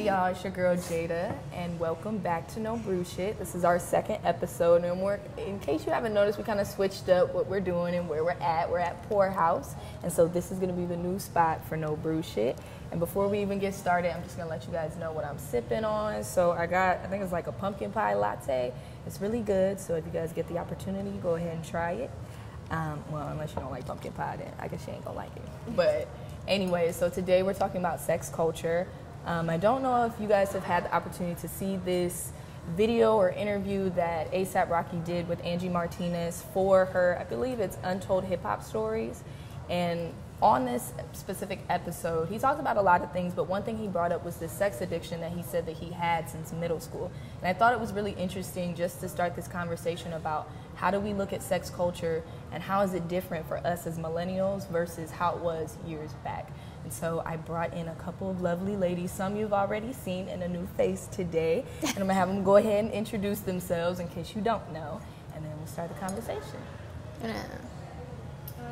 Hey y'all, it's your girl Jaeda, and welcome back to No Brew Shit. This is our second episode, and in case you haven't noticed, we kind of switched up what we're doing and where we're at. We're at Poorhouse, and so this is going to be the new spot for No Brew Shit. And before we even get started, I'm just going to let you guys know what I'm sipping on. So I think it's like a pumpkin pie latte. It's really good, so if you guys get the opportunity, go ahead and try it. Well, unless you don't like pumpkin pie, then I guess you ain't going to like it. But anyway, so today we're talking about sex culture. I don't know if you guys have had the opportunity to see this video or interview that A$AP Rocky did with Angie Martinez for her, I believe it's Untold Hip Hop Stories. And on this specific episode, he talked about a lot of things, but one thing he brought up was this sex addiction that he said that he had since middle school. And I thought it was really interesting just to start this conversation about how do we look at sex culture and how is it different for us as millennials versus how it was years back. And so I brought in a couple of lovely ladies, some you've already seen, and a new face today. And I'm going to have them go ahead and introduce themselves in case you don't know, and then we'll start the conversation. Hi,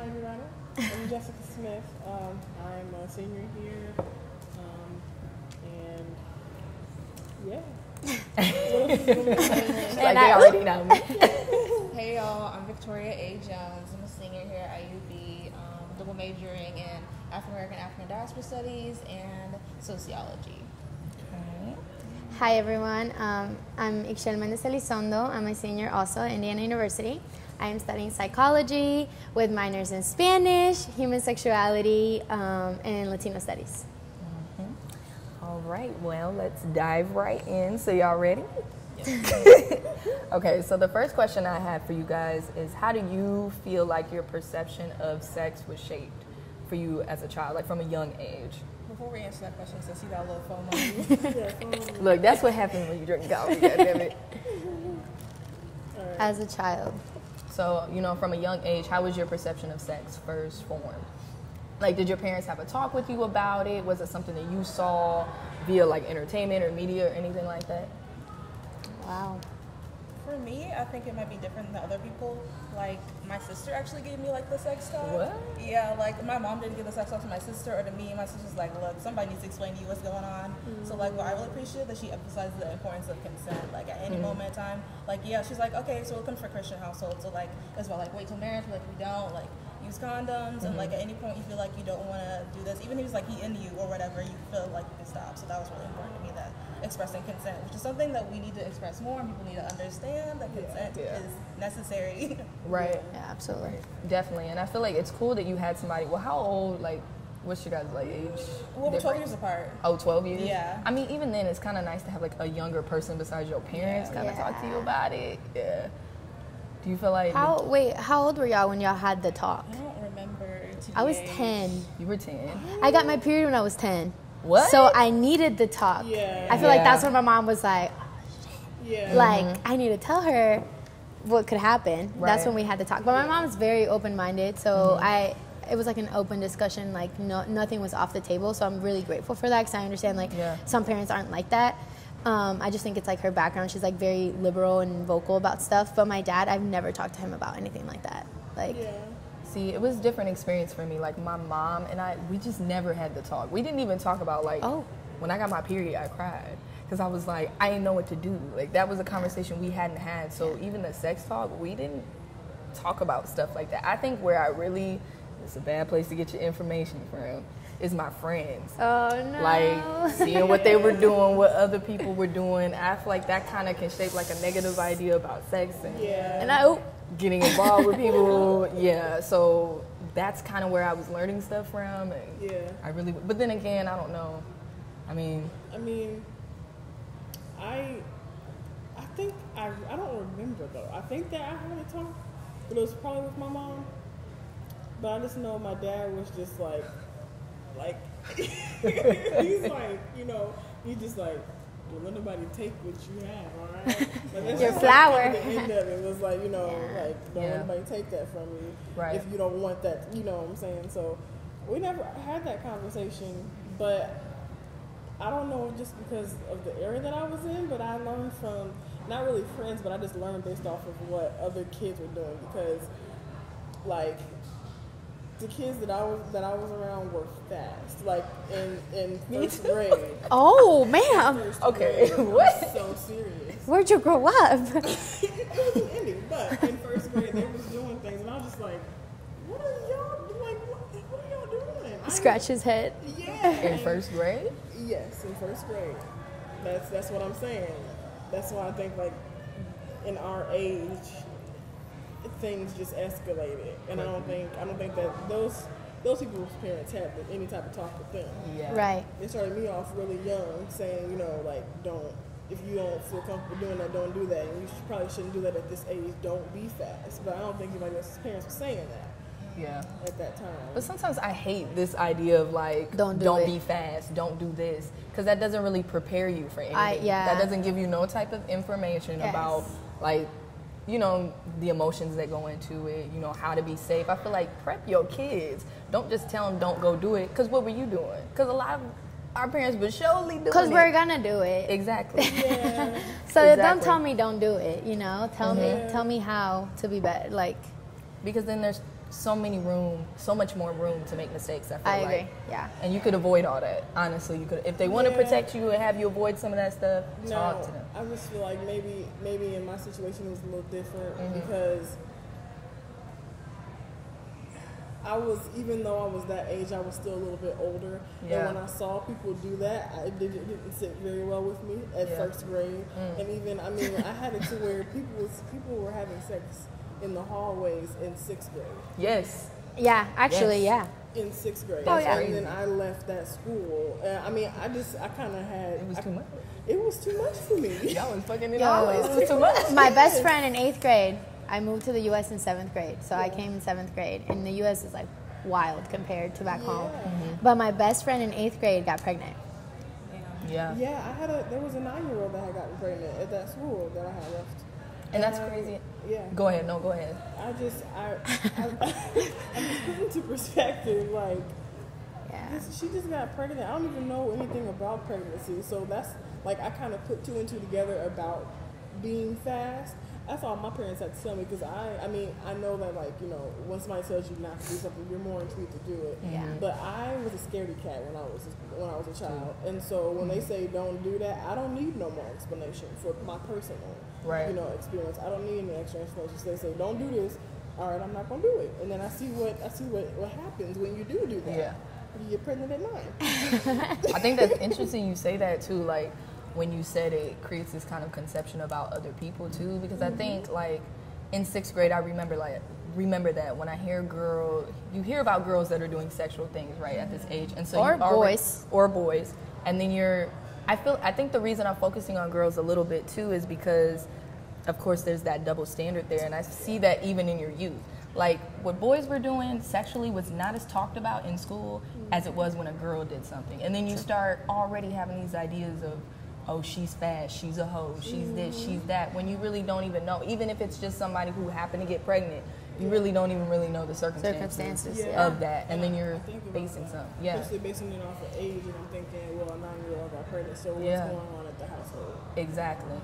everybody. I'm Jessica Smith. I'm a senior here, and yeah. Like they already know me. Hey y'all, I'm Victoria A. Jones. I'm a senior here at IUB, double majoring in African Diaspora Studies and Sociology. Okay. Hi everyone, I'm Ixchel Mendez Elizondo. I'm a senior also at Indiana University. I am studying psychology with minors in Spanish, human sexuality, and Latino studies. Mm-hmm. All right, well, let's dive right in. So y'all ready? Yes. Okay, so the first question I have for you guys is how do you feel like your perception of sex was shaped for you as a child, like from a young age? Before we answer that question, since you got a little FOMO. Look, that's what happens when you drink coffee, goddammit. As a child. So, you know, from a young age, how was your perception of sex first formed? Like, did your parents have a talk with you about it? Was it something that you saw via, like, entertainment or media or anything like that? Wow. For me, I think it might be different than other people. Like, my sister actually gave me, like, the sex talk. What? Yeah, like, my mom didn't give the sex talk to my sister or to me. My sister's like, look, somebody needs to explain to you what's going on. Mm-hmm. So, like, what I really appreciate that she emphasizes the importance of consent. Like, at any moment in time, like, yeah, she's like, okay, so it comes for Christian households. So, like, as well, like, wait till marriage, like, we don't, like, use condoms. And, like, at any point you feel like you don't want to do this, even if it's, like, he into you or whatever, you feel like you can stop. So that was really important to me, that expressing consent, which is something that we need to express more, and people need to understand that consent is necessary. Right. Yeah, absolutely. Definitely. And I feel like it's cool that you had somebody. Well, how old, like, what's your guys' like age? Well, we're 12 years apart. Oh, 12 years? Yeah. I mean, even then, it's kind of nice to have, like, a younger person besides your parents kind of talk to you about it. Yeah. Do you feel like... How old were y'all when y'all had the talk? I don't remember. I was 10. You were 10? I got my period when I was 10. What? So I needed the talk. Yeah. I feel like that's when my mom was like, Yeah. like, I need to tell her what could happen. Right. That's when we had the talk. But my mom's very open-minded, so it was like an open discussion. Like, nothing was off the table. So I'm really grateful for that because I understand, like, some parents aren't like that. I just think it's like her background. She's like very liberal and vocal about stuff. But my dad, I've never talked to him about anything like that. Like, See, it was a different experience for me. Like, my mom and I, we just never had the talk. We didn't even talk about, like, when I got my period, I cried. Because I was like, I didn't know what to do. Like, that was a conversation we hadn't had. So even the sex talk, we didn't talk about stuff like that. I think where I really, it's a bad place to get your information from, is my friends. oh no. Like, seeing what they were doing, what other people were doing. I feel like that kind of can shape, like, a negative idea about sex. And getting involved with people. Yeah, so that's kind of where I was learning stuff from. And I really, but then again, I don't know. I mean, I think I don't remember though. I think that I heard it talk, but it was probably with my mom. But I just know my dad was just like he's like, you know, he's just like, don't let nobody take what you have, all right? Like, that's Your just flower. Like, the end of it was like, you know, like, don't let nobody take that from you if you don't want that, you know what I'm saying? So we never had that conversation, but I don't know, just because of the area that I was in, but I learned from, not really friends, but I just learned based off of what other kids were doing, because, like, the kids that I was around were fast, like in first grade. Oh, ma'am. Okay, what? So serious. Where'd you grow up? It was in Indy, but in first grade they was doing things, and I was just like, what are y'all like? What are y'all doing? Scratch his head. Yeah. In first grade? Yes, in first grade. That's what I'm saying. That's why I think like in our age, things just escalated, and I don't think that those people's parents had any type of talk with them. Yeah. Right. It started me off really young, saying, you know, like, if you don't feel comfortable doing that, don't do that, and you probably shouldn't do that at this age. Don't be fast. But I don't think anybody else's parents were saying that. Yeah. At that time. But sometimes I hate this idea of like, don't be fast, don't do this, because that doesn't really prepare you for anything. That doesn't give you no type of information about like, you know, the emotions that go into it, you know, how to be safe. I feel like prep your kids. Don't just tell them don't go do it, because what were you doing? Because a lot of our parents were surely doing it. Because we're going to do it. Exactly. Yeah. So don't tell me don't do it, you know? Tell me how to be better. Like, because then there's so much more room to make mistakes. I agree. Yeah. And you could avoid all that. Honestly, you could. If they want to protect you and have you avoid some of that stuff, talk to them. I just feel like maybe in my situation it was a little different because even though I was that age, I was still a little bit older. Yeah. And when I saw people do that, it didn't sit very well with me at first grade. And even, I mean, I had it to where people were having sex in the hallways in 6th grade. Yes. Yeah, actually, yeah. In 6th grade. Oh, yeah. And then I left that school. I mean, I kind of had... It was too much. It was too much for me. Y'all was fucking in the hallways. It was too much. My best friend in 8th grade, I moved to the U.S. in 7th grade. So I came in 7th grade. And the U.S. is like wild compared to back home. But my best friend in 8th grade got pregnant. Yeah. Yeah, there was a 9-year-old that had gotten pregnant at that school that I had left. And that's crazy. Yeah. Go ahead. No, go ahead. I just put into perspective, like, she just got pregnant. I don't even know anything about pregnancy. So that's, like, I kind of put 2 and 2 together about being fast. That's all my parents had to tell me, because I mean, I know that, like, you know, when somebody tells you not to do something, you're more intrigued to do it. Yeah. But I was a scaredy cat when I was a child. And so when they say don't do that, I don't need no more explanation for my personal you know, experience. I don't need any extra explanation. They say don't do this. All right, I'm not gonna do it. And then I see what happens when you do that. Yeah. You get pregnant at 9. I think that's interesting you say that too, like when you said it creates this kind of conception about other people too, because I think like in 6th grade I remember that when I hear you hear about girls that are doing sexual things at this age, and so boys, and then I think the reason I'm focusing on girls a little bit too is because of course there's that double standard there, and I see that even in your youth. Like, what boys were doing sexually was not as talked about in school as it was when a girl did something. And then you start already having these ideas of, oh, she's fast, she's a hoe, she's this, she's that, when you really don't even know. Even if it's just somebody who happened to get pregnant, you really don't even really know the circumstances of that. And then you're basing something. Yeah. Especially basing it off of age, and I'm thinking, well, a 9-year-old got pregnant, so what's going on at the household? Exactly.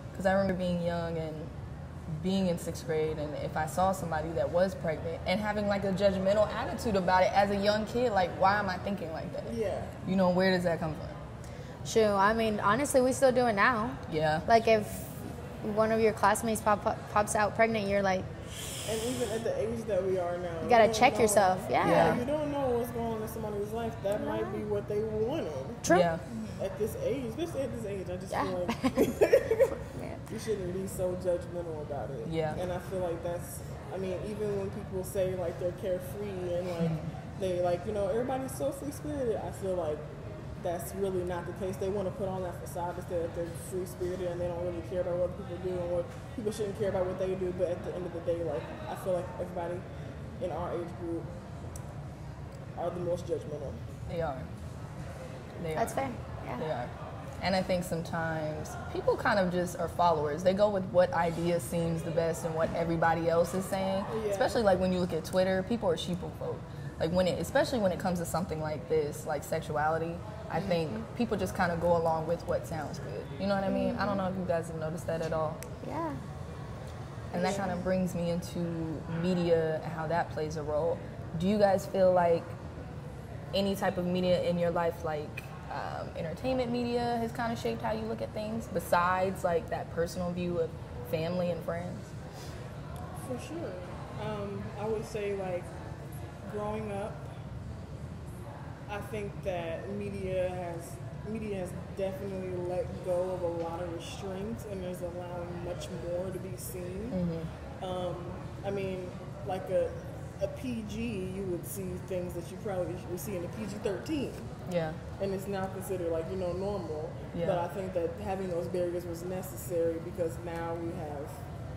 Because I remember being young and being in 6th grade, and if I saw somebody that was pregnant and having like a judgmental attitude about it as a young kid, like, why am I thinking like that? Yeah. You know, where does that come from? Sure. I mean, honestly, we still do it now. Yeah. Like, if one of your classmates pops out pregnant, you're like... And even at the age that we are now... You gotta check yourself. Yeah. You don't know what's going on in somebody's life. That might be what they wanted. True. Yeah. At this age, especially at this age, I just feel like you shouldn't be so judgmental about it. Yeah. And I feel like that's, I mean, even when people say like they're carefree and like they like, you know, everybody's so free spirited, I feel like that's really not the case. They want to put on that facade to say that they're free spirited and they don't really care about what people do and what people shouldn't care about what they do. But at the end of the day, like, I feel like everybody in our age group are the most judgmental. They are. That's fair. Yeah. They are. And I think sometimes people kind of just are followers. They go with what idea seems the best and what everybody else is saying. Yeah. Especially like when you look at Twitter, people are sheeple folk. Like especially when it comes to something like this, like sexuality, I think people just kind of go along with what sounds good. You know what I mean? I don't know if you guys have noticed that at all. Yeah. And that kind of brings me into media and how that plays a role. Do you guys feel like any type of media in your life, like entertainment media, has kind of shaped how you look at things, besides like that personal view of family and friends? For sure. I would say, like, growing up, I think that media has definitely let go of a lot of restraints and is allowing much more to be seen. I mean, like a PG, you would see things that you probably would see in a PG-13. Yeah. And it's now considered, like, normal. Yeah. But I think that having those barriers was necessary because now we have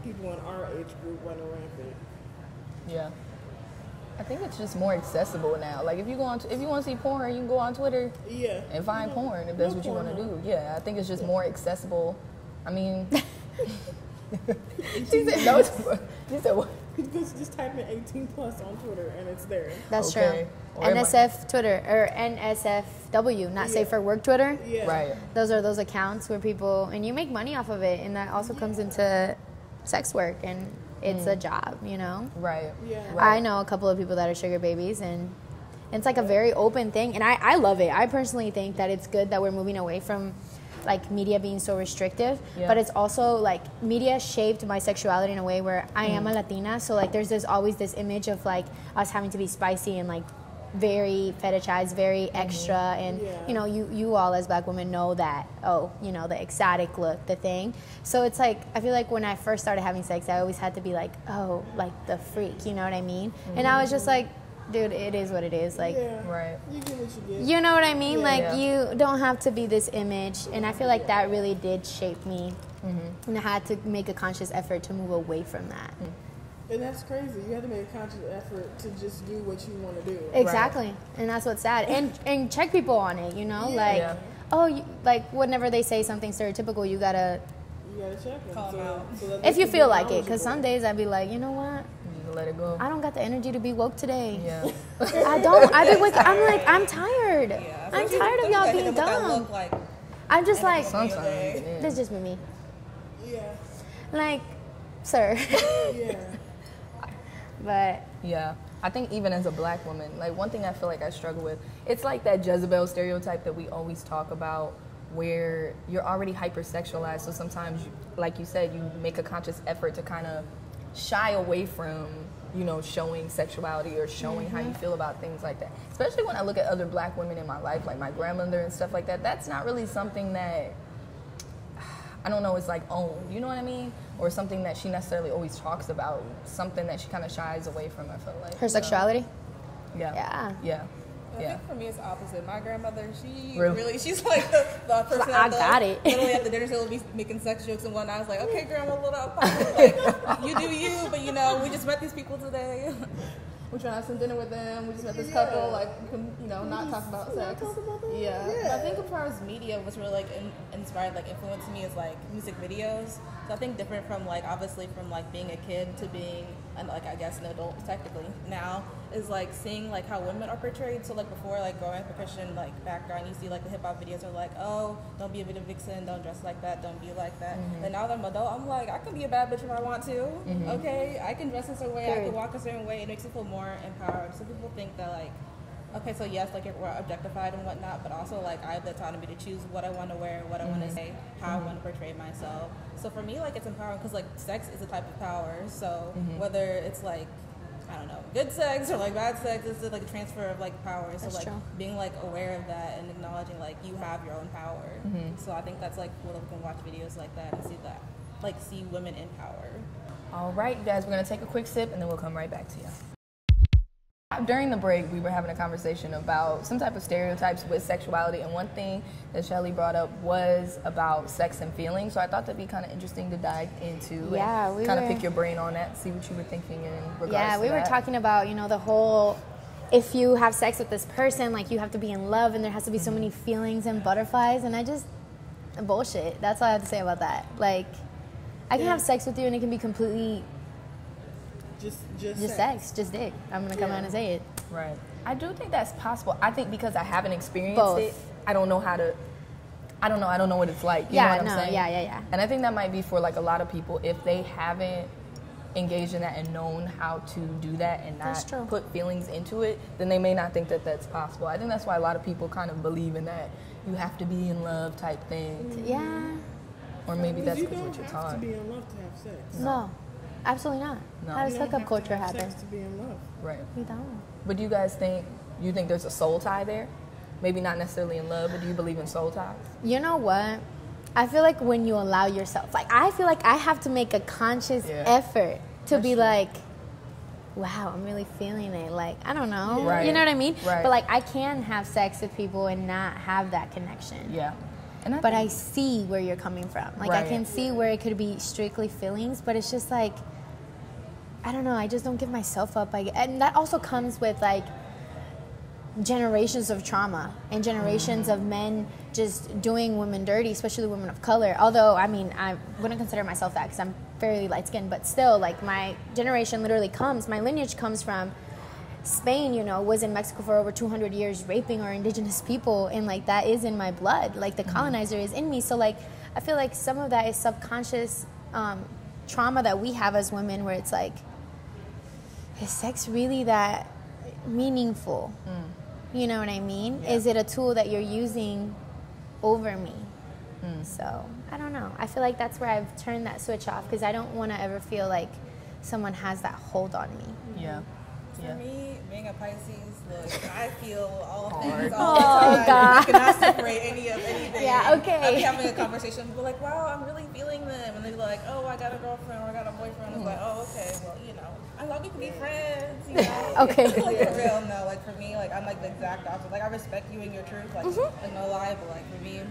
people in our age group running rampant. Yeah. I think it's just more accessible now. Like, if you want to see porn, you can go on Twitter and find porn if that's what you want to do. Yeah, I think it's just more accessible. I mean, she said no. She said what? Just type in 18 plus on Twitter and it's there. That's true. NSF Twitter or NSFW, not safe for work Twitter. Yeah. Right. Those are those accounts where people, and you make money off of it, and that also comes into sex work, and it's a job, Right. Yeah. I know a couple of people that are sugar babies, and it's like a very open thing, and I love it. I personally think that it's good that we're moving away from like media being so restrictive, but it's also like media shaped my sexuality in a way where I am a Latina, so like there's always this image of like us having to be spicy and like very fetishized, very extra, and you all as Black women know that, the exotic look, the thing. So it's like, I feel like when I first started having sex, I always had to be like, oh, like the freak, you know what I mean? And I was just like, dude, it is what it is. Like, right. You get what you get. You know what I mean? Yeah. Like, you don't have to be this image, and I feel like that really did shape me, and I had to make a conscious effort to move away from that. And that's crazy. You have to make a conscious effort to just do what you want to do. Exactly. Right. And that's what's sad. And check people on it, like, whenever they say something stereotypical, you gotta check them. Call them out. So if you feel like it, because some days I'd be like, you know what? Let it go. I don't got the energy to be woke today. Yeah. I don't. I'm like, I'm tired. Yeah. I'm tired of y'all being dumb. I'm just like, sometimes. this is just me. Yeah. Like, sir. Yeah. But yeah, I think even as a Black woman, like one thing I feel like I struggle with, it's like that Jezebel stereotype that we always talk about, where you're already hypersexualized. So sometimes, like you said, you make a conscious effort to kind of shy away from, showing sexuality or showing how you feel about things like that. Especially when I look at other Black women in my life, like my grandmother and stuff like that. That's not really something that, I don't know, it's like owned, you know what I mean? Or something that she necessarily always talks about, something that she kind of shies away from, I feel like. Her sexuality? Yeah. I think for me it's opposite. My grandmother, she's like the person I got it. Literally at the dinner table be making sex jokes and whatnot. I was like, okay, grandma, what up? Like, you do you, but we just met these people today. We're trying to have some dinner with them. We just met this couple. Like, we can, not talk about sex. Yeah. I think as far as media, what's really like inspired, like influenced me is like music videos. So I think different from like obviously from like being a kid to being like I guess an adult technically now is like seeing like how women are portrayed. So like before, like growing up a Christian like background, you see like the hip hop videos are like, oh, don't be a video vixen, don't dress like that, don't be like that. And now that I'm adult, I'm like, I can be a bad bitch if I want to. Okay, I can dress a certain way, I can walk a certain way. It makes me feel more empowered. So people think that like, okay, so yes, like we're objectified and whatnot, but also like I have the autonomy to choose what I want to wear, what I want to say, how I want to portray myself. So for me, like it's empowering because like sex is a type of power. So whether it's like, I don't know, good sex or like bad sex, it's like a transfer of like power. So That's like true. being like aware of that and acknowledging like you have your own power. So I think that's like cool that we can watch videos like that and see that, like see women in power. All right, you guys, we're going to take a quick sip and then we'll come right back to you. During the break, we were having a conversation about some type of stereotypes with sexuality, and one thing that Shelly brought up was about sex and feelings. So I thought that'd be kind of interesting to dive into and kind of pick your brain on that, see what you were thinking in regards to that. Yeah, we were talking about, the whole, if you have sex with this person, like you have to be in love and there has to be so many feelings and butterflies, and bullshit. That's all I have to say about that. Like, I can have sex with you and it can be completely just sex, just dick. I'm gonna come out and say it. Right. I do think that's possible. I think because I haven't experienced it, I don't know what it's like. You know what I'm saying? Yeah. And I think that might be for like a lot of people if they haven't engaged in that and known how to do that and not put feelings into it, then they may not think that that's possible. I think that's why a lot of people kind of believe in that you have to be in love type thing. Yeah. Or maybe that's because what you're You don't taught. have to be in love to have sex. No, absolutely not. No. How does hookup culture happen? Sex to be in love. Right. You don't. But do you guys think there's a soul tie there? Maybe not necessarily in love, but do you believe in soul ties? You know what? I feel like when you allow yourself, like I feel like I have to make a conscious effort to be like, wow, I'm really feeling it. Like, I don't know. Right. You know what I mean? Right. But like I can have sex with people and not have that connection. Yeah. But I see where you're coming from. Like I can see where it could be strictly feelings, but it's just like, I don't know, I just don't give myself up. And that also comes with like generations of trauma and generations of men just doing women dirty, especially women of color. Although, I mean, I wouldn't consider myself that because I'm fairly light-skinned, but still, like, my generation literally my lineage comes from Spain, you know, was in Mexico for over 200 years raping our indigenous people, and, like, that is in my blood. Like, the colonizer is in me. So, like, I feel like some of that is subconscious trauma that we have as women where it's like, is sex really that meaningful? You know what I mean? Yeah. Is it a tool that you're using over me? So, I don't know. I feel like that's where I've turned that switch off because I don't want to ever feel like someone has that hold on me. Yeah. For me, being a Pisces, look, I feel all things Hard. all the time. Oh, God. I cannot separate anything. Yeah, okay. I'll be having a conversation, people like, wow, I'm really feeling them. And they're like, oh, I got a girlfriend or I got a boyfriend. It's like, oh, okay, well, you know, I love you to be friends, you know. Okay. Like, for real, no, like, for me, like, I'm, like, the exact opposite. Like, I respect you and your truth, like, like no lie, but, like, for me,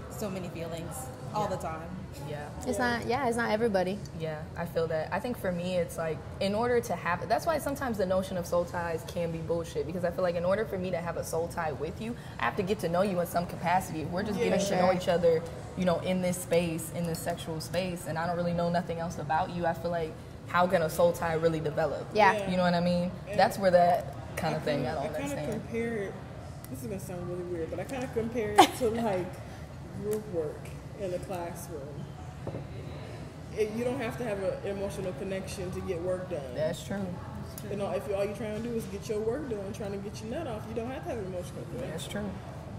so many feelings all the time. Yeah. It's not everybody. Yeah, I feel that. I think for me, it's like, in order to have, that's why sometimes the notion of soul ties can be bullshit, because I feel like in order for me to have a soul tie with you, I have to get to know you in some capacity. If we're just getting to know each other, you know, in this space, in this sexual space, and I don't really know nothing else about you, I feel like, how can a soul tie really develop? Yeah. You know what I mean? And that's where that kind of thing, I don't understand. I kind of compare it, this is going to sound really weird, but I kind of compare it to like group work in a classroom. You don't have to have an emotional connection to get work done. That's true. You know, if all you're trying to do is get your work done, trying to get your nut off, you don't have to have an emotional connection. That's true.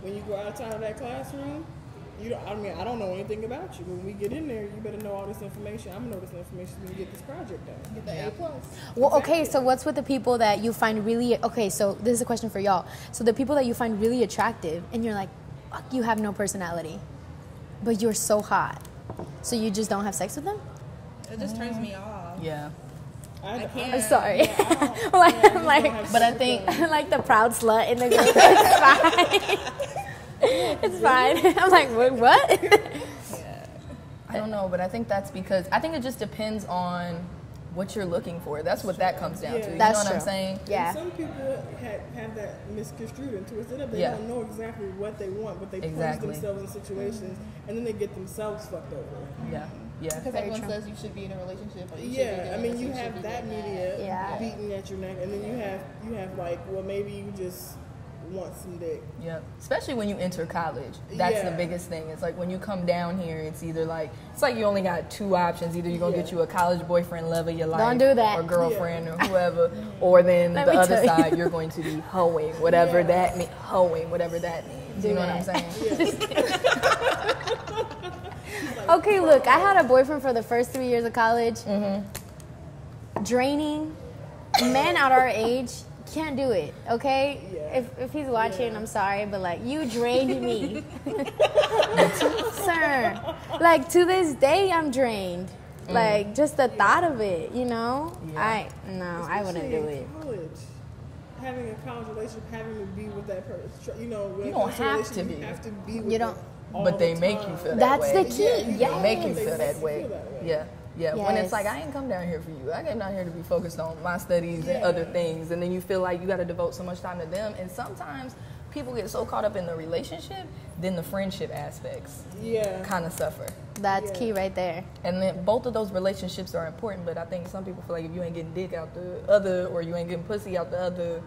When you go outside of that classroom, I don't know anything about you. When we get in there, you better know all this information. I'm gonna know this information when you get this project done. Get the A+. Well, okay, so what's with the people that you find really, okay, so this is a question for y'all. So the people that you find really attractive, and you're like, fuck, you have no personality, but you're so hot. So you just don't have sex with them? It just turns me off. Yeah. I can't. I'm sorry. Yeah, I'm like, but I think, I'm like the proud slut in the group. It's fine. It's fine. I'm like, what? yeah. I don't know, but I think that's because, I think it just depends on what you're looking for. That's what that comes down to. You That's know what true. I'm saying? Yeah. And some people have that misconstrued and twisted up. They don't know exactly what they want, but they place themselves in situations, and then they get themselves fucked over. Yeah. Yeah. Because everyone says you should be in a relationship. Or you should be Yeah, doing I mean, this, you should have be that doing media beating at your neck, and then you have like, well, maybe you just want some dick. Yeah, especially when you enter college. That's the biggest thing. It's like when you come down here, it's either like, it's like you only got two options. Either you're going to get you a college boyfriend, love of your life. Don't do that. Or girlfriend or whoever. Or then the other side, you're going to be hoeing, whatever that means. Hoeing, whatever that means. You know what I'm saying? Okay, look, I had a boyfriend for the first 3 years of college. Draining. Men at our age can't do it, okay? Yeah. If he's watching, I'm sorry, but like, you drained me. Sir, like, to this day, I'm drained. Like, just the thought of it, you know? Yeah. I wouldn't do it. College. Having a college relationship, having to be with that person, you know, you don't have to be. You have to be with you don't. But they make you feel that way. That's the key. They make you feel that way. Yeah. Yeah, yes. When it's like, I ain't come down here for you. I came down here to be focused on my studies and other things. And then you feel like you got to devote so much time to them. And sometimes people get so caught up in the relationship, then the friendship aspects kind of suffer. That's key right there. And then both of those relationships are important. But I think some people feel like if you ain't getting dick out the other, or you ain't getting pussy out the other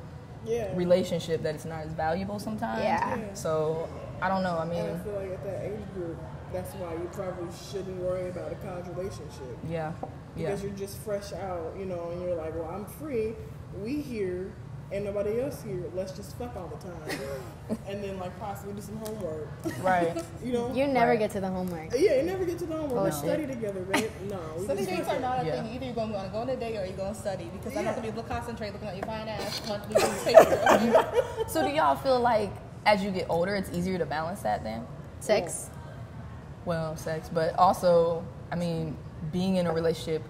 relationship, that it's not as valuable sometimes. Yeah. So I don't know. I mean, and I feel like at that age group, that's why you probably shouldn't worry about a college relationship. Yeah. Because you're just fresh out, you know, and you're like, well, I'm free. We here. Ain't nobody else here. Let's just fuck all the time, and then like possibly do some homework. Right. You know. You never get to the homework. Yeah, you never get to the homework. We No. study together, babe. No. Study dates are not a thing. Either you're going to go on a date or you're going to study because I'm not going to be able to concentrate looking at your fine ass. So do y'all feel like as you get older, it's easier to balance that then? Sex. Well, sex, but also, I mean, being in a relationship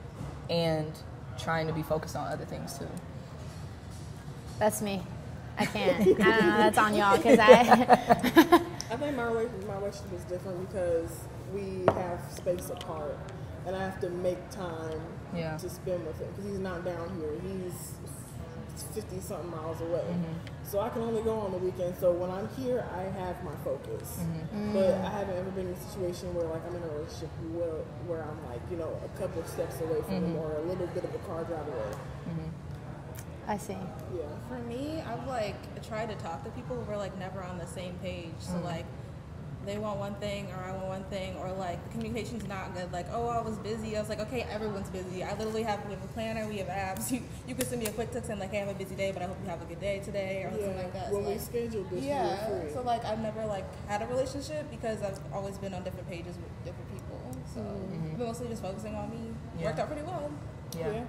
and trying to be focused on other things too. That's me. I can't. I don't know. That's on y'all because I think my relationship is different because we have space apart, and I have to make time to spend with him because he's not down here. He's 50-something miles away. So I can only go on the weekend. So when I'm here, I have my focus. But I haven't ever been in a situation where like I'm in a relationship where I'm like, you know, a couple of steps away from him or a little bit of a car drive away. I see. Yeah. For me, I've like tried to talk to people who are like never on the same page. So like they want one thing or I want one thing, or like the communication's not good. Like, oh, I was busy. I was like, okay, everyone's busy. I literally we have a planner, we have apps. You can send me a quick text saying like, hey, I have a busy day, but I hope you have a good day today or something like that. When so, we like, scheduled this, yeah. we were free. So like I've never like had a relationship because I've always been on different pages with different people. So I've been mostly just focusing on me. Worked out pretty well. Yeah.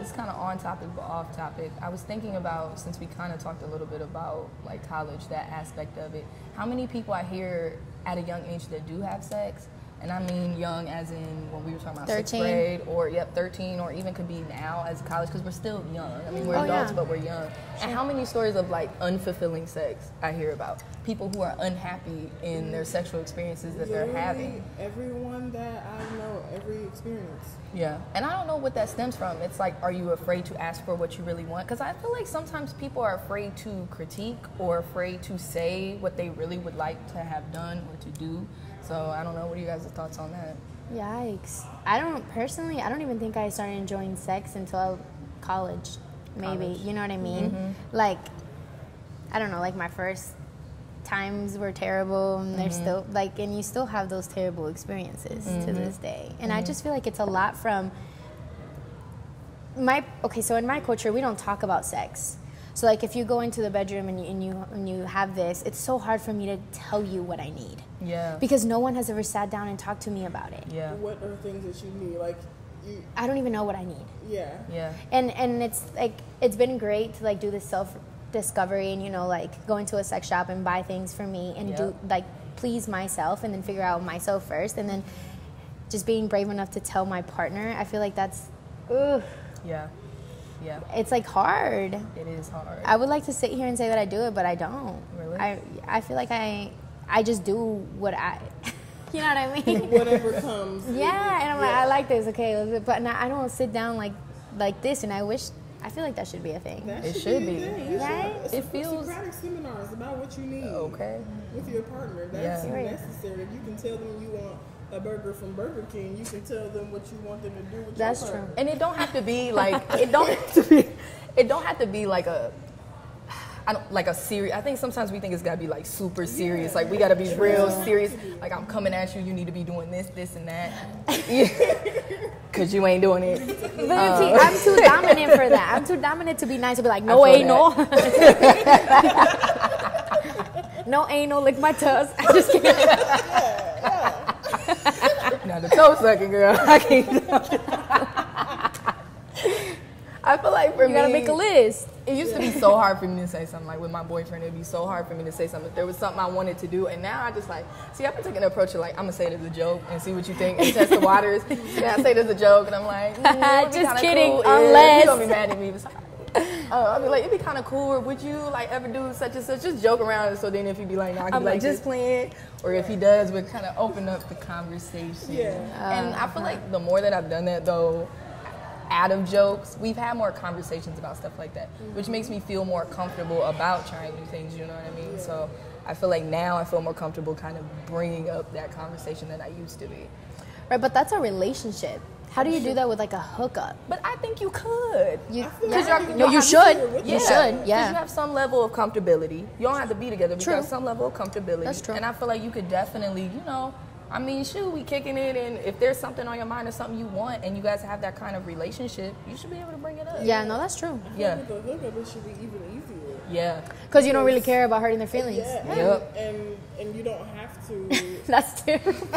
It's kind of on topic but off topic. I was thinking about, since we kind of talked a little bit about like college, that aspect of it, how many people I hear at a young age that do have sex, and I mean young as in when we were talking about 13. 6th grade, or 13, or even could be now as college, because we're still young. I mean, we're adults, but we're young. And how many stories of like unfulfilling sex I hear about people who are unhappy in their sexual experiences that they're having. Everyone that I know, every experience. Yeah, and I don't know what that stems from. It's like, are you afraid to ask for what you really want? Because I feel like sometimes people are afraid to critique or afraid to say what they really would like to have done or to do. So I don't know. What are you guys' thoughts on that? Yikes. I don't even think I started enjoying sex until college, maybe. You know what I mean? Like, I don't know, like my first times were terrible, and they're still like, and you still have those terrible experiences to this day. And I just feel like it's a lot from so in my culture we don't talk about sex. So like if you go into the bedroom and you have this, it's so hard for me to tell you what I need. Yeah. Because no one has ever sat down and talked to me about it. Yeah. What are things that you need? Like I don't even know what I need. Yeah. Yeah. And it's like it's been great to like do this self-discovery and, you know, like go into a sex shop and buy things for me and do like please myself and then figure out myself first, and then just being brave enough to tell my partner. I feel like that's Yeah. Yeah. It's like hard. It is hard. I would like to sit here and say that I do it, but I don't. Really? I feel like I just do what you know what I mean? Whatever comes. Yeah, and I'm like, I like this, okay, but now I don't sit down like this, and I feel like that should be a thing. It should be. Right? It feels Socratic seminars about what you need. Okay. With your partner. That's necessary. You can tell them you want a burger from Burger King. You can tell them what you want them to do with That's your partner. true. And it don't have to be like it don't have to be like a serious. I think sometimes we think it's gotta be like super serious. Like we gotta be real serious. Like I'm coming at you. You need to be doing this, and that. Cause you ain't doing it. But see, I'm too dominant for that. I'm too dominant to be nice and be like, no anal. No anal, lick my toes. I'm just kidding. Now the toe sucking girl. I can't. I feel like for me, you gotta make a list. It used to be so hard for me to say something. Like with my boyfriend, it'd be so hard for me to say something. If there was something I wanted to do, and now I just like, I've been taking an approach of like, I'm gonna say it as a joke and see what you think and test the waters. Yeah, I say it as a joke, and I'm like, just kidding. Cool. Unless you don't be mad at me. I'll be like, it'd be kind of cool. Or would you like ever do such and such? Just joke around. So then if he'd be like, no, I can be like, just playing. Or if he does, we'd kind of open up the conversation. Yeah. And I feel like the more that I've done that though, out of jokes, we've had more conversations about stuff like that, which makes me feel more comfortable about trying new things, you know what I mean? Yeah. So I feel like now I feel more comfortable kind of bringing up that conversation than I used to be. Right, but that's a relationship. How do you do that with like a hookup? But I think you could. You should. Yeah, you should. Yeah. Because you have some level of comfortability. You don't have to be together, but you have some level of comfortability. That's true. And I feel like you could definitely, you know, I mean, shoot, we kicking it, and if there's something on your mind or something you want, and you guys have that kind of relationship, you should be able to bring it up. Yeah, no, that's true. I think with the hookup, it should be even easier. Yeah. Because you don't really care about hurting their feelings. Yeah, and you don't have to. That's terrible.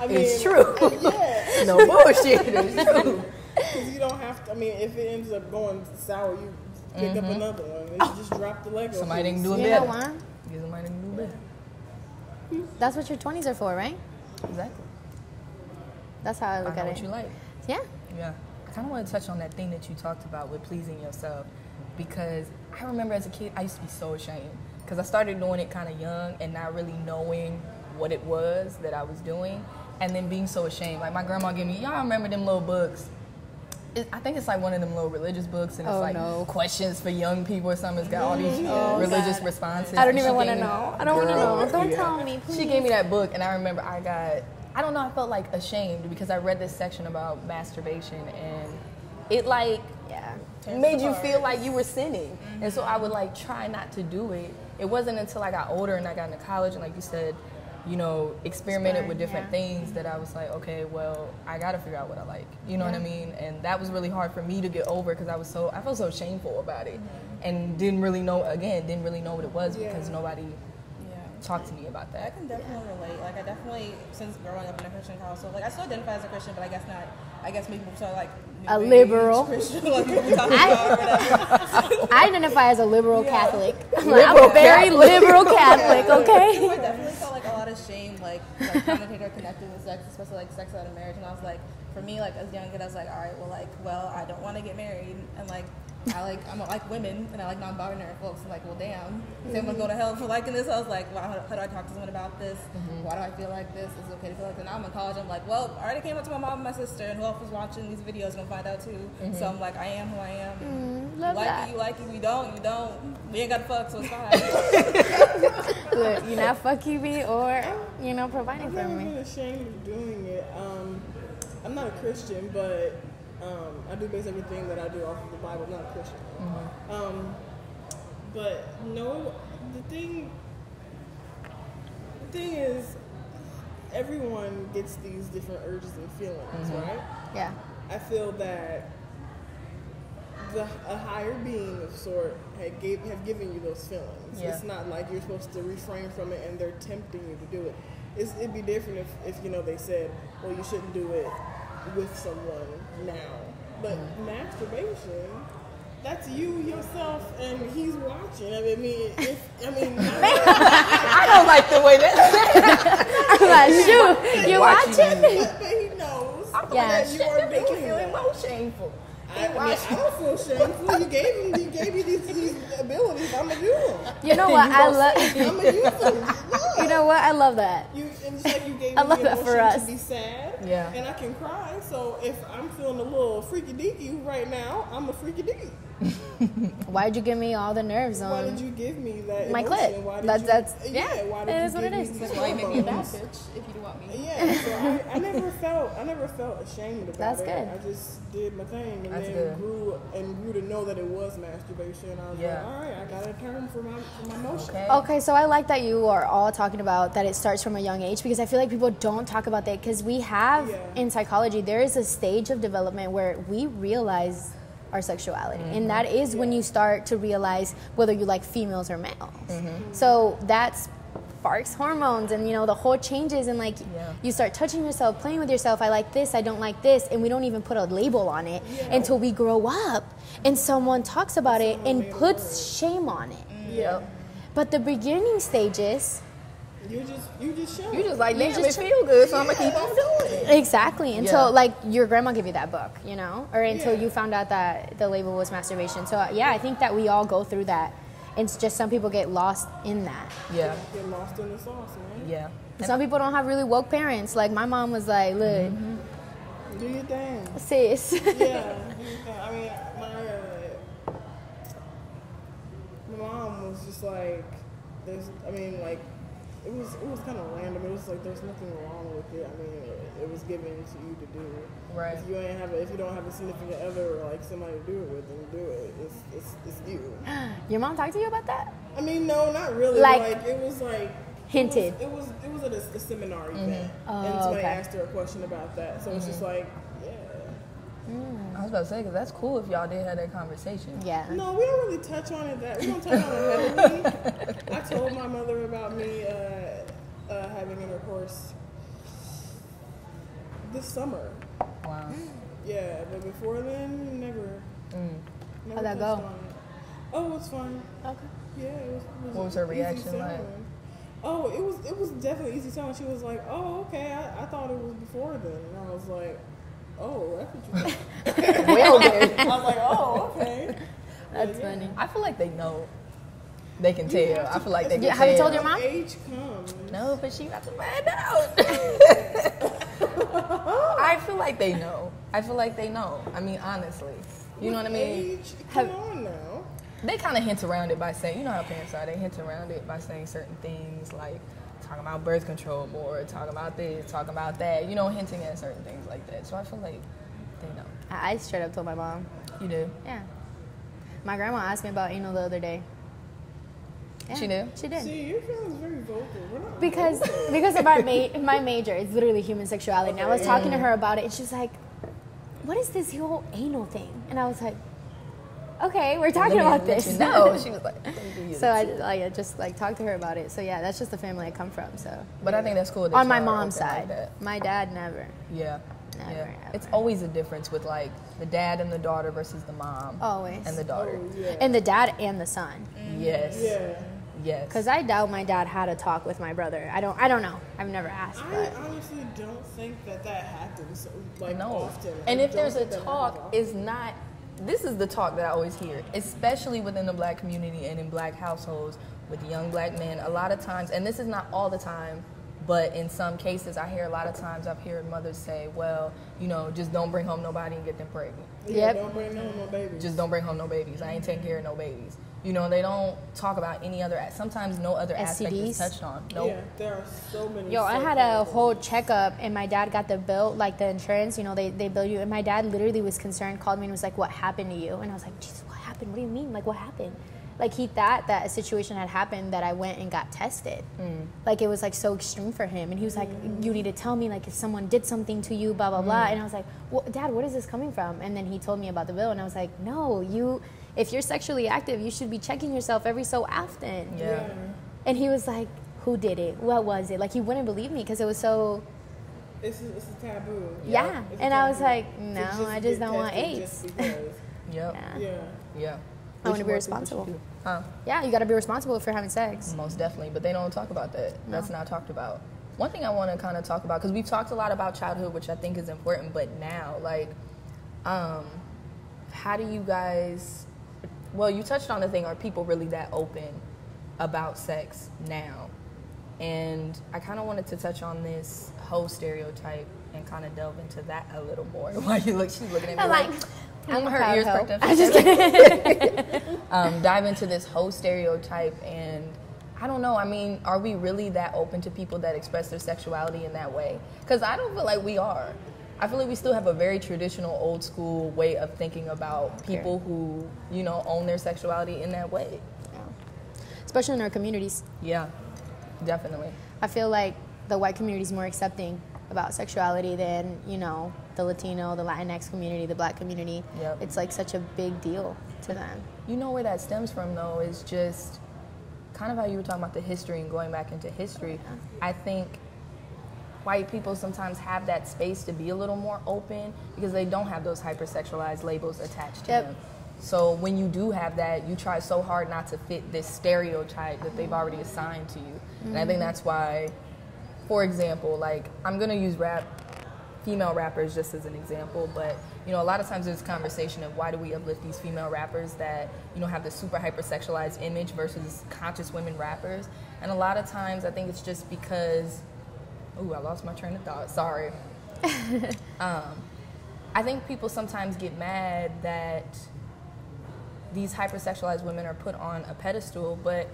I mean, it's true. Yeah. No bullshit. It's true. Because you don't have to. I mean, if it ends up going sour, you pick up another one. You just drop the Lego. Somebody didn't do it You better. know what? Yeah, somebody didn't do better. That's what your 20s are for, right? Exactly. That's how I look at it. What you like. Yeah. Yeah. I kind of want to touch on that thing that you talked about with pleasing yourself, because I remember as a kid, I used to be so ashamed because I started doing it kind of young and not really knowing what it was that I was doing, and then being so ashamed. Like my grandma gave me, y'all remember them little books? I think it's like one of them little religious books, and it's questions for young people or something. It's got all these religious responses. I don't even want to know. I don't want to know. Don't tell me, please. She gave me that book, and I remember I don't know, I felt like ashamed because I read this section about masturbation, and it like made you feel like you were sinning. And so I would like try not to do it. It wasn't until I got older and I got into college and, like you said, you know, experimented with different things that I was like, okay, well, I got to figure out what I like. You know what I mean? And that was really hard for me to get over because I felt so shameful about it and didn't really know what it was because nobody talked to me about that. I can definitely relate. Like, I definitely, since growing up in a Christian household, like, I still identify as a Christian, but I guess not. I guess maybe so like a liberal Christian, like we talk about or whatever. I identify as a liberal Catholic. I'm a very liberal Catholic, okay? I definitely felt like a lot of shame, like connotated or connected with sex, especially like sex out of marriage. And I was like, for me, like as a young kid, I was like, all right, well, I don't want to get married, and like I'm like women and I like non-binary folks. I'm like, well, damn, is anyone go to hell for liking this? I was like, well, how do I talk to someone about this? Why do I feel like this? Is it okay to feel like this? Now I'm in college. I'm like, well, I already came up to my mom and my sister, and who else was watching these videos gonna find out too. So I'm like, I am who I am. Love that. You like it. We don't. We ain't got to fuck, so it's fine. Look, you're not fucking me or providing for me. I've never been ashamed of doing it. I'm not a Christian, but I do base everything that I do off of the Bible. I'm not a Christian. But no, the thing is, everyone gets these different urges and feelings, right? Yeah. I feel that a higher being of sort have given you those feelings. Yeah. It's not like you're supposed to refrain from it and they're tempting you to do it. It'd be different if they said, well, you shouldn't do it with someone now. But masturbation, that's you yourself, and he's watching. I don't like the way that. I'm like, shoot, you're watching. But he knows that you are make you doing feel that. more shameful. I don't feel shameful. You gave me these abilities. I'm gonna use them. You know what? I love. I'm gonna use them. You know what? I love that. It's like you gave me I love the that for emotion us. to be sad, and I can cry. So if I'm feeling a little freaky deaky right now, I'm a freaky deaky. Why'd you give me all the nerves on? Why did you give me that? My emotion? clit. Why did That's why did it you is what it is. That's why you made me a bad bitch if you don't want me. Yeah, so I never felt ashamed about That's it. good. I just did my thing, and That's then good. grew to know that it was masturbation. I was like, all right, I got a term for my motion. Okay, so I like that you are all talking about that it starts from a young age, because I feel like people don't talk about that, because we have in psychology, there is a stage of development where we realize our sexuality, and that is when you start to realize whether you like females or males. So that sparks hormones, and the whole changes, and you start touching yourself, playing with yourself. I like this, I don't like this, and we don't even put a label on it until we grow up and someone talks about it and puts shame on it. But the beginning stages, you just show. You just like, damn, it feel good, so I'm gonna keep on doing it. Exactly. Until like your grandma gave you that book, or until you found out that the label was masturbation. So I think that we all go through that. It's just some people get lost in that. Yeah. Get lost in the sauce, man. Yeah. Some people don't have really woke parents. Like my mom was like, look, do your thing, sis. Yeah. I mean, my mom was just like, it was kind of random. It was like there's nothing wrong with it. I mean, it was given to you to do. Right. If you don't have a significant other or like somebody to do it with, then do it. It's you. Your mom talked to you about that? I mean, no, not really. Like it was like hinted. It was at a seminar event, and somebody asked her a question about that. So it's just like, yeah. I was about to say, because that's cool if y'all did have that conversation. Yeah. No, we don't really touch on it. We don't touch on it heavily. I told my mother about me having intercourse this summer. Wow. Yeah, but before then, never. How'd that go? Oh, it was fun. Okay. Yeah, it was. What was her reaction like? Oh, it was definitely easy selling. She was like, "Oh, okay. I thought it was before then," and I was like, "Oh, that's what you think." Well then. I was like, "Oh, okay." That's funny. I feel like they know. They can tell. I feel like they can tell. Have you told your mom? Age comes. No, but she about to find out. I feel like they know. I mean, honestly. You know what I mean? Age? Come on now. They kind of hint around it by saying, you know how parents are, they hint around it by saying certain things like talking about birth control more, talking about this, talking about that, you know, hinting at certain things like that. So I feel like they know. I straight up told my mom. You do? Yeah. My grandma asked me about anal the other day. Yeah, She did? She did. See, your feelings very vocal. We're not Because of my major, it's literally human sexuality. And I was talking to her about it, and she's like, "What is this whole anal thing?" And I was like, "Okay, we're talking about this." No, she was like, so I just like talked to her about it. So yeah, that's just the family I come from. So. But I think that's cool. That On my y'all are mom's open like side, that. my dad never. Yeah. Never, Yeah. ever. It's always a difference with like the dad and the daughter versus the mom. Always. And the daughter. Oh, yeah. And the dad and the son. Yes. Yeah. Yes. Because I doubt my dad had a talk with my brother. I don't know. I've never asked. I But honestly don't think that happens like No. often. And I if there's don't a think that talk, happens often. it's not. This is the talk that I always hear, especially within the black community and in black households with young black men. A lot of times, and this is not all the time, but in some cases, I hear a lot of times I've heard mothers say, "Well, you know, just don't bring home nobody and get them pregnant. Yeah, Yep. don't bring no babies. Just don't bring home no babies. I ain't taking care of no babies." You know, they don't talk about any other. Sometimes no other aspect is STDs? touched on. Nope. Yeah, there are so many. yo, I had a whole checkup, and my dad got the bill, like the insurance. You know, they bill you, and my dad literally was concerned, called me and was like, "What happened to you?" And I was like, "Jesus, what happened? What do you mean? Like, what happened?" Like he thought that a situation had happened that I went and got tested. Like it was like so extreme for him, and he was like, "You need to tell me like if someone did something to you, blah blah blah." And I was like, "Well, Dad, what is this coming from?" And then he told me about the bill, and I was like, "No, if you're sexually active, you should be checking yourself every so often." Yeah. And he was like, "Who did it? What was it?" Like he wouldn't believe me because it was so. It's a taboo. Yeah. It's a And I was taboo like, to "No, I just get don't want tested AIDS." just because. Yep. Yeah. Yeah. Yeah. I want Which to be more responsible. people should do. Huh? Yeah, you got to be responsible if you're having sex. Most definitely, but they don't talk about that. That's not talked about. One thing I want to kind of talk about, because we've talked a lot about childhood, which I think is important, but now, like, how do you guys, well, you touched on the thing, are people really that open about sex now? And I kind of wanted to touch on this whole stereotype and kind of delve into that a little more. Why she's looking at me I'm like, I'm a her proud ears hoe. perked up. I'm just kidding. Dive into this whole stereotype, and I don't know, I mean, are we really that open to people that express their sexuality in that way? Because I don't feel like we are. I feel like we still have a very traditional, old school way of thinking about people who, you know, own their sexuality in that way. Yeah. Especially in our communities. Yeah, definitely. I feel like the white community is more accepting about sexuality than, you know, the Latino, the Latinx community, the black community. Yep. It's like such a big deal to them. You know where that stems from, though, is just kind of how you were talking about the history and going back into history. I think white people sometimes have that space to be a little more open because they don't have those hypersexualized labels attached to them. So when you do have that, you try so hard not to fit this stereotype that they've already assigned to you. And I think that's why, for example, like, I'm going to use female rappers just as an example, but, you know, a lot of times there's a conversation of why do we uplift these female rappers that, you know, have this super hypersexualized image versus conscious women rappers. And a lot of times I think it's just because, ooh, I lost my train of thought, sorry. I think people sometimes get mad that these hypersexualized women are put on a pedestal, but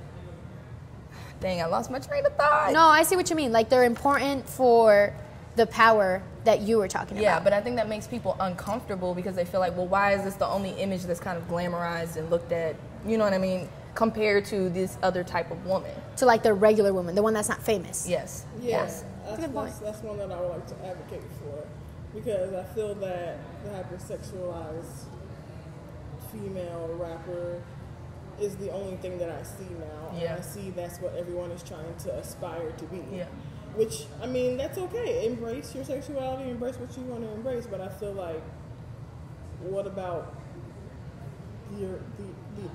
Dang, I lost my train of thought. No, I see what you mean. Like, they're important for the power that you were talking about. Yeah, but I think that makes people uncomfortable because they feel like, well, why is this the only image that's kind of glamorized and looked at, you know what I mean, compared to this other type of woman? To, like, the regular woman, the one that's not famous. Yes. Yes. That's one that I would like to advocate for, because I feel that the hypersexualized female rapper is the only thing that I see now. Yeah. And I see that's what everyone is trying to aspire to be. Yeah. Which, I mean, that's okay. Embrace your sexuality, embrace what you want to embrace. But I feel like, what about the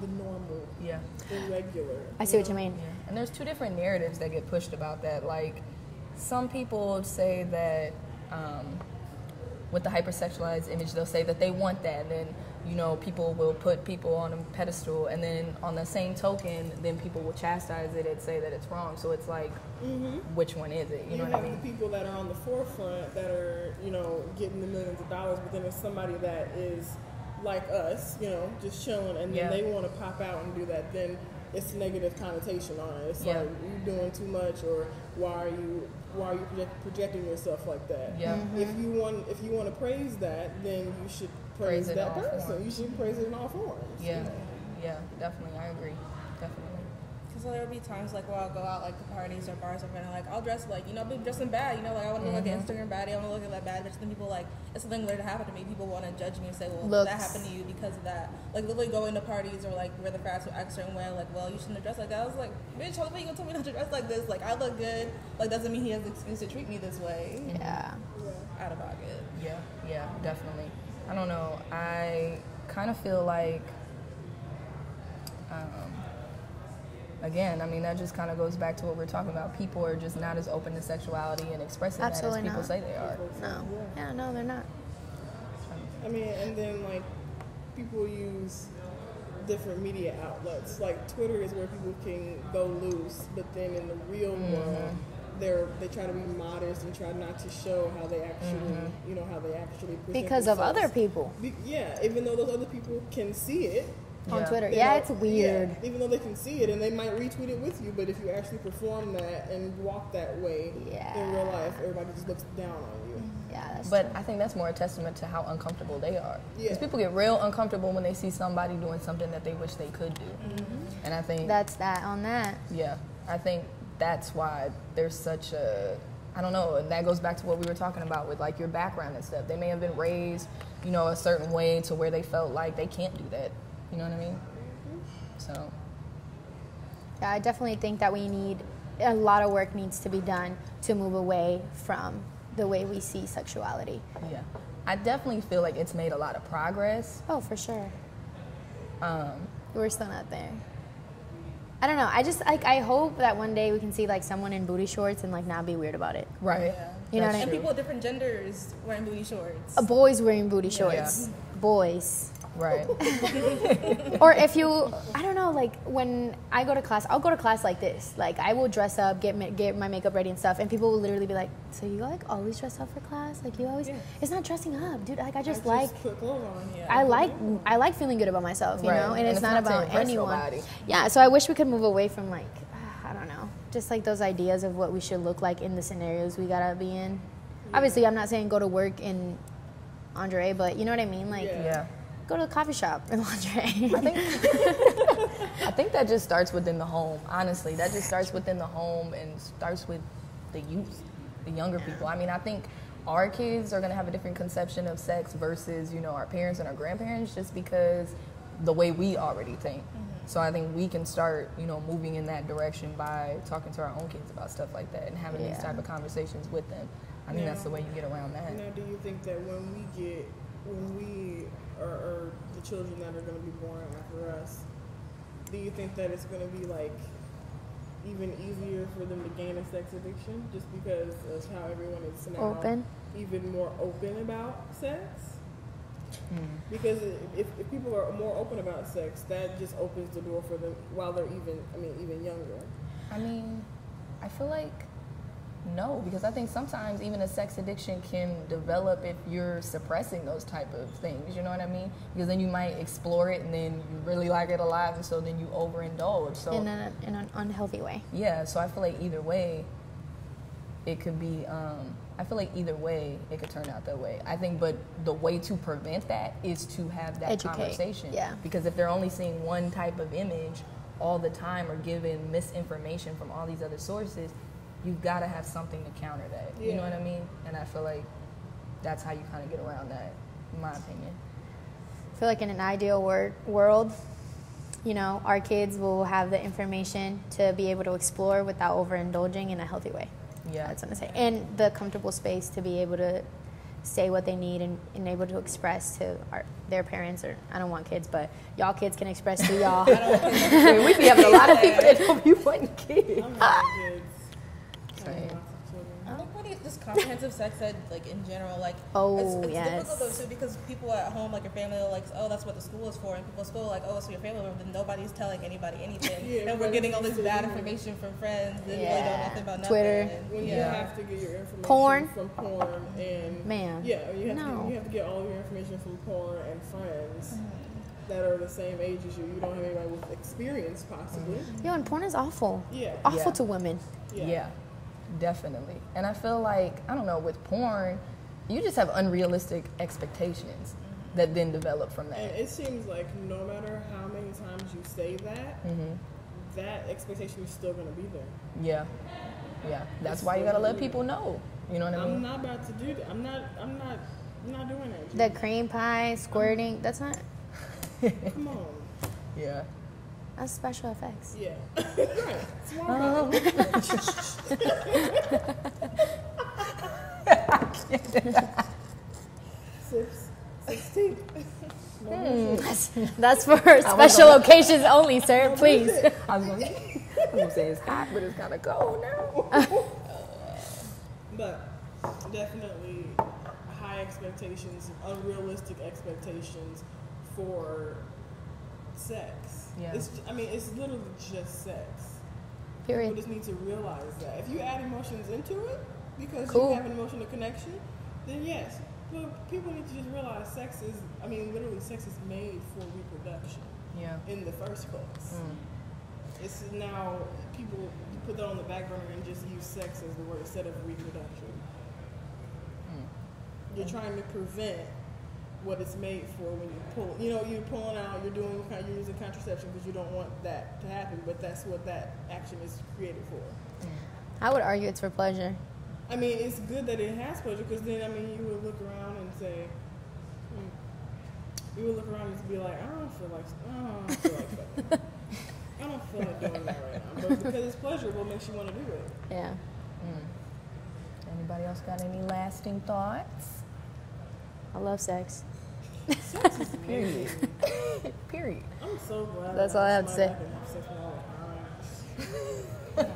normal, the regular? I see what you mean. Yeah. And there's two different narratives that get pushed about that. Like, some people say that with the hypersexualized image, they'll say that they want that. And then, you know, people will put people on a pedestal. And then on the same token, then people will chastise it and say that it's wrong. So it's like, which one is it? You know what I mean? The people that are on the forefront that are, you know, getting the millions of dollars, but then there's somebody that is like us, you know, just chilling, and then they want to pop out and do that, then it's negative connotation on it. It's like, you're doing too much, or why are you projecting yourself like that? Yeah. If you want to praise that, then you should praise that person. Forms. You should praise it in all forms. Yeah. You know? Yeah, definitely. I agree. Definitely. So there will be times like where I'll go out like to parties or bars or something, like I'll dress like, you know, I'll be dressing bad, you know, like I want to look like an Instagram baddie, I want to look like bad bitch. Then people like, it's something weird to happen to me. People want to judge me and say, well, that happened to you because of that. Like literally going to parties or like where the frats will act a certain way, like, well, you shouldn't have dressed like that. I was like, bitch, how the fuck you gonna tell me not to dress like this? Like I look good. Like doesn't mean he has an excuse to treat me this way. Yeah. Out of pocket. Yeah, definitely. I don't know. I kind of feel like. Again, I mean, that just kind of goes back to what we're talking about. People are just not as open to sexuality and expressing that as people say they are. No. Yeah, no, they're not. I mean, and then, like, people use different media outlets. Like, Twitter is where people can go loose, but then in the real world, they try to be modest and try not to show how they actually, you know, how they actually present because themselves. of other people. Even though those other people can see it. On Twitter. Yeah, it's weird. Yeah, even though they can see it, and they might retweet it with you, but if you actually perform that and walk that way in real life, everybody just looks down on you. Yeah, that's But true. I think that's more a testament to how uncomfortable they are. Because people get real uncomfortable when they see somebody doing something that they wish they could do. And I think... That's that on that. Yeah. I think that's why there's such a... I don't know, and that goes back to what we were talking about with, like, your background and stuff. They may have been raised, you know, a certain way to where they felt like they can't do that. You know what I mean? So. Yeah, I definitely think that a lot of work needs to be done to move away from the way we see sexuality. Yeah. I definitely feel like it's made a lot of progress. Oh, for sure. We're still not there. I don't know. I just, like, I hope that one day we can see, like, someone in booty shorts and, like, not be weird about it. Right. Yeah. You know what I mean? And people of different genders wearing booty shorts. Boys wearing booty shorts. Yeah. Boys. Right. Or if you, I don't know, like when I go to class, I'll go to class like this. Like I will dress up, get my makeup ready and stuff, and people will literally be like, "So you like always dress up for class? Like you always?" Yeah. It's not dressing up, dude. Like I just put clothes on. Yeah. I like feeling good about myself, you know, and it's not about anyone. Nobody. Yeah. So I wish we could move away from like, I don't know, just like those ideas of what we should look like in the scenarios we gotta be in. Yeah. Obviously, I'm not saying go to work in lingerie, but you know what I mean, like. Yeah. Go to the coffee shop in lingerie. I think that just starts within the home. Honestly, that just starts within the home and starts with the youth, the younger people. I mean, I think our kids are gonna have a different conception of sex versus, you know, our parents and our grandparents, just because the way we already think. So I think we can start, you know, moving in that direction by talking to our own kids about stuff like that and having these type of conversations with them. I think that's the way you get around that. Now, do you think that when we or the children that are going to be born after us, do you think that it's going to be like even easier for them to gain a sex addiction just because of how everyone is now even more open about sex? Because if people are more open about sex, that just opens the door for them while they're even younger. I mean, I feel like No, because I think sometimes even a sex addiction can develop if you're suppressing those type of things, you know what I mean? Because then you might explore it and then you really like it a lot, and so then you overindulge. So in an unhealthy way. Yeah, so I feel like either way, it could be, I feel like either way, it could turn out that way. I think, but the way to prevent that is to have that conversation. Yeah. Because if they're only seeing one type of image all the time or given misinformation from all these other sources, you've got to have something to counter that. You know what I mean? And I feel like that's how you kind of get around that, in my opinion. I feel like in an ideal world, you know, our kids will have the information to be able to explore without overindulging in a healthy way. Yeah. That's what I say. And the comfortable space to be able to say what they need and able to express to their parents, or I don't want kids, but y'all kids can express to y'all. We be having a lot of people that don't be wanting kids. I'm having kids. Same. I think when just comprehensive sex ed, like in general, like it's yes. difficult though too, because people at home, like your family, are like, oh, that's what the school is for, and people at school are like, oh, it's for your family, but then nobody's telling anybody anything, and we're getting all this bad information from friends that really don't know nothing about nothing. Twitter. When you have to get your information Porn. from porn and you have to get all your information from porn and friends that are the same age as you. You don't have anybody with experience possibly. Yo, and porn is awful. Yeah. Awful to women. Yeah. Definitely. And I feel like, I don't know, with porn, you just have unrealistic expectations that then develop from that. And it seems like no matter how many times you say that, that expectation is still going to be there. Yeah. Yeah. That's why you got to let people know. You know what I mean? I'm not about to do that. I'm not doing that. The cream pie, squirting, that's not... Come on. Yeah. That's special effects. Yeah. Right. Smart $16. That's for special occasions only, sir. Please. I was going to say it's hot, but it's kind of cold now. But definitely high expectations, unrealistic expectations for sex. Yeah. It's literally just sex. Period. People just need to realize that. If you add emotions into it, because Cool. you have an emotional connection, then yes. But people need to just realize literally sex is made for reproduction. Yeah. In the first place. It's now people put that on the back burner and just use sex as the word instead of reproduction. You're trying to prevent what it's made for when you pull. You're pulling out. You're using contraception because you don't want that to happen. But that's what that action is created for. I would argue it's for pleasure. I mean, it's good that it has pleasure because then you would look around and say, you would look around and just be like, I don't feel like fucking. I don't feel like doing that right now. But because it's pleasurable, it makes you want to do it. Yeah. Anybody else got any lasting thoughts? I love sex. Sex is amazing. Period. I'm so glad. That's all I have to say. I can have sex with all the time.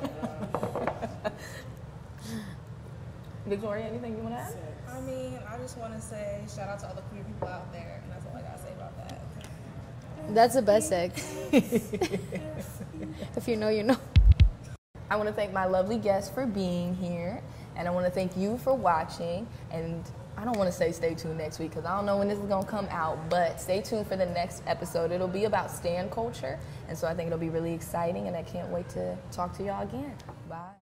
Victoria, anything you want to add? I mean, I just want to say shout out to all the queer people out there, and that's all I gotta say about that. That's the best sex. If you know, you know. I want to thank my lovely guests for being here, and I want to thank you for watching. And I don't want to say stay tuned next week because I don't know when this is going to come out, but stay tuned for the next episode. It'll be about stan culture, and so I think it'll be really exciting, and I can't wait to talk to y'all again. Bye.